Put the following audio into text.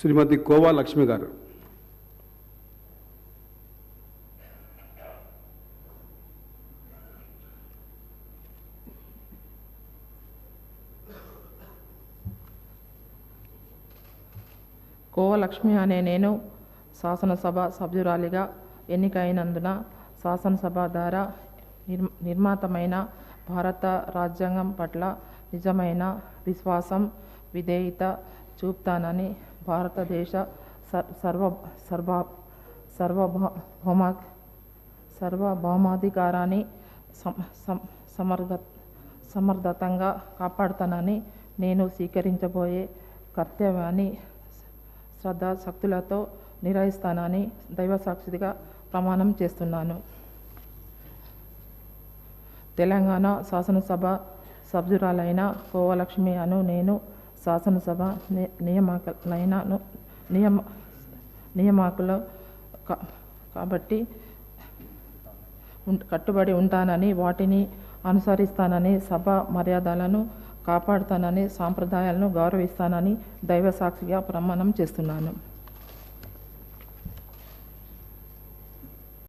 శ్రీమతి కోవా లక్ష్మి గారు. కోవా లక్ష్మి అనే నేను శాసనసభ సభ్యురాలిగా ఎన్నికైనందున శాసనసభ ద్వారా నిర్మాతమైన భారత రాజ్యాంగం పట్ల నిజమైన విశ్వాసం, విధేయత చూపుతానని, భారతదేశ సార్వభౌమాధికారాన్ని సమర్థతంగా కాపాడుతానని, నేను స్వీకరించబోయే కర్తవ్యాన్ని శ్రద్ధాశక్తులతో నిర్వహిస్తానని దైవసాక్షిగా ప్రమాణం చేస్తున్నాను. తెలంగాణ శాసనసభ సభ్యురాలైన కోవా లక్ష్మి అను నేను శాసనసభ నియామకులు కాబట్టి కట్టుబడి ఉంటానని, వాటిని అనుసరిస్తానని, సభ మర్యాదలను కాపాడుతానని, సాంప్రదాయాలను గౌరవిస్తానని దైవసాక్షిగా ప్రమాణం చేస్తున్నాను.